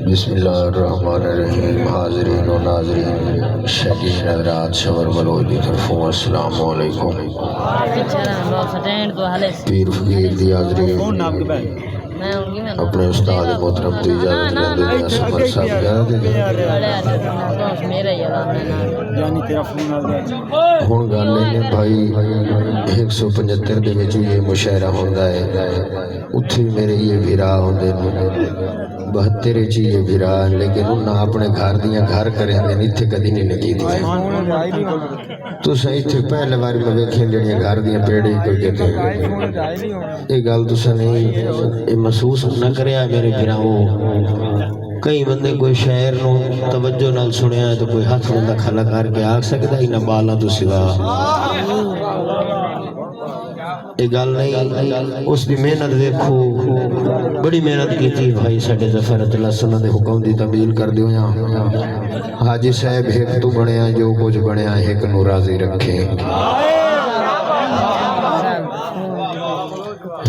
بسم اللہ الرحمن الرحیم۔ حاضرین و ناظرین، شیخین حضرات، شور ملوک دی طرفوں السلام علیکم۔ پیر فقیر دی حاضرین، اپنے استاد محترم دی اجازت لیندے ہیں سفر صاحب جا دے ہن گل نے بھائی 175 دے وچ یہ مشاعرہ ہوندا ہے، اتھی میرے یہ بھرا ہوندے نے 72 چ یہ بھرا، لیکن انہاں اپنے گھر دیاں گھر کرے نے اتھے کدی نہیں نکی دی تساں اتھے پہلے باری میں ویکھیں جڑیاں گھر دیاں پیڑی کوئی کہتے ہیں یہ گل تساں نہیں محسوس نہ کریا میرے بھراؤ۔ کئی بندے کوئی شاعر نو توجہ نال سنیا ہے تو کوئی ہاتھ بندہ کھلا کر کے آکھ سکدا ہی نہ بالا تو سوا یہ گل نہیں، اس دی محنت دیکھو، بڑی محنت کی تھی بھائی ساڈے ظفر اللہ سنہ دے حکم دی تعمیل کر دیو یا حاجی صاحب ایک تو بنیا جو کچھ بنیا ایک نو راضی رکھے،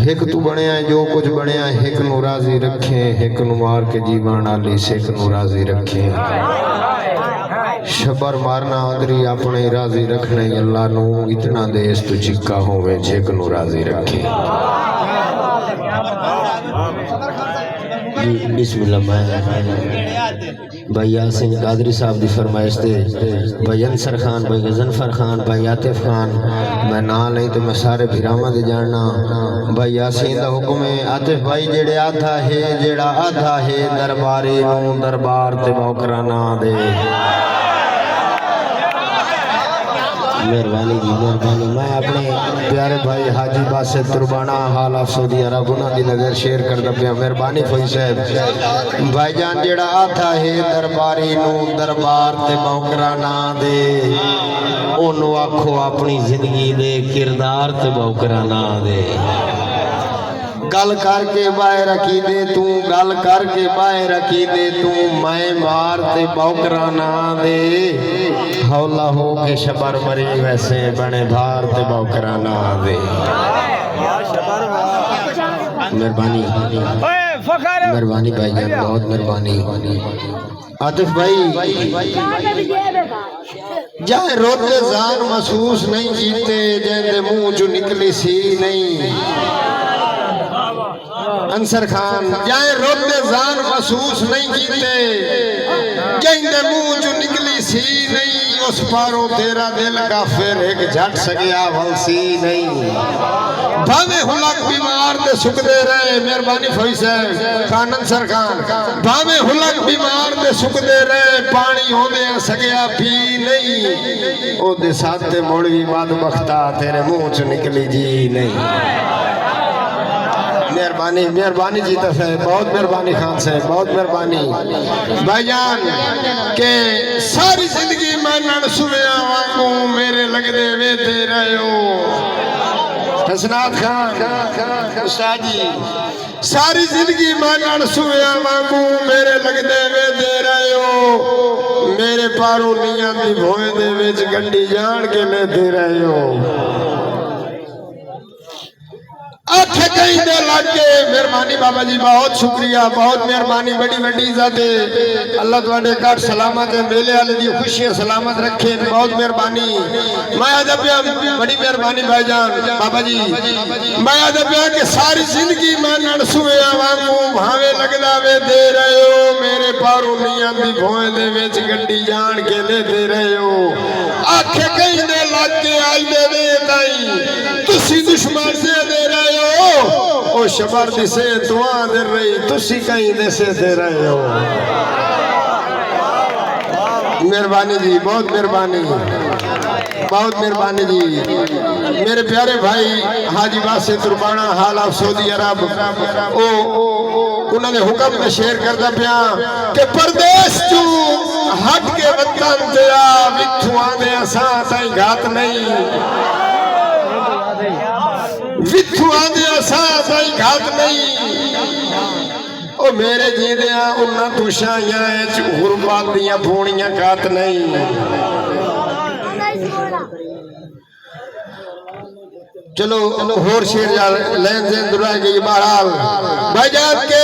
ایک تو بنیا جو کچھ بنیا ایک نو راضی رکھیں، ایک نو مار کے جیوان آلی سے ایک نو راضی رکھیں، شبر مارنا آدری اپنے راضی رکھنے اللہ نو اتنا دیس تو چکا ہوئے جھیک نو راضی رکھیں۔ بسم اللہ بھائی یاسین قادری صاحب دی فرمائش دے، بھائی انصر خان، بھائی غزنفر خان، بھائی عاطف خان، میں نہ لیں تو میں سارے بھیرامہ دے جاننا۔ بھائی یاسین دا حکم ہے عاطف بھائی جیڑے آدھا ہے درباری نو دربار تے موکرانا دے۔ مہربانی جی مہربانی، میں اپنے پیارے بھائی حاجی باسط تربانہ حال آف سعودی عرب انہاں دی نظر شیئر کردہ پیا، مہربانی فوئی صاحب بھائی جان جیڑا آتھا ہے درباری نو دربار تے موکرانا دے، انہوں آکھو اپنی زندگی دے کردار تے موکرانا دے، گل کر کے باہر رکھی دے تو، گل کر کے باہر رکھی دے تو، میں مار تے بوکرانا دے، ہولا ہو کے شبر مری ویسے بنے بھار تے بوکرانا دے۔ مہربانی مہربانی بھائی جان، بہت مہربانی۔ عاطف بھائی جائے روتے زان محسوس نہیں جیتے جیندے منہ جو نکلی سی نہیں، انصر خان جائے روتے زان محسوس نہیں جیتے جیندے منہ جو نکلی سی نہیں، اس پاروں تیرا دل کا پھر ایک جھٹ سگیا والسی نہیں، بھاوے ہلک بیمار دے سکھ دے رہے، مہربانی فوئی صاحب خان انصر خان، بھاوے ہلک بیمار دے سکھ دے رہے، پانی ہوندے سگیا پی نہیں، او دے ساتھ موڑوی باد بختہ تیرے منہ چو نکلی جی نہیں۔ مہربانی مہربانی جیتا صاحب، بہت مہربانی خان صاحب، بہت مہربانی بھائی جان کہ ساری زندگی میں نڑ سویا وانگوں میرے لگ دے وے دے رہے ہو حسنات خان استاد جی، ساری زندگی میں نڑ سویا وانگوں میرے لگ دے وے دے رہے ہو، میرے پاروں نیاں دی بھوئے دے ویچ گنڈی جان کے لے دے رہے ہو، آنکھیں کہیں دے لگ کے۔ مہربانی بابا جی بہت شکریہ، بہت مہربانی، بڑی بڑی عزت ہے، اللہ تواڈے کٹ سلامت ہے، میلے والے دی خوشیاں سلامت رکھے، بہت مہربانی۔ میں ادبیا بڑی مہربانی بھائی جان بابا جی، میں ادبیا کہ ساری زندگی میں نڑ سویا وانگوں بھاوے لگدا وے دے رہے ہو، میرے پاروں نیاں دی بھوئے دے وچ گڈی جان کے لے دے رہے ہو، آنکھیں کہیں دے لگ کے آئی دے وے تائیں تسی دشمن سے دے رہے ہو، او شبر دی سے دعا دے رہی تسی کہیں دے سے دے رہے ہو۔ مہربانی جی بہت مہربانی، بہت مہربانی جی۔ میرے پیارے بھائی حاجی باسط تربانہ حال آف سعودی عرب انہوں نے حکم میں شیئر کردہ پیا کہ پردیس جو ہٹ کے وطن دیا وچھو آنے آسان تائیں گھات نہیں، وچھو آنے آسان تائیں گھات نہیں، او میرے جی دیا انہاں تو شاہیاں غربات دیاں پھونیاں گھات نہیں۔ چلو ہور شیر لین زین درائے گئی بہرحال بھائی جان کے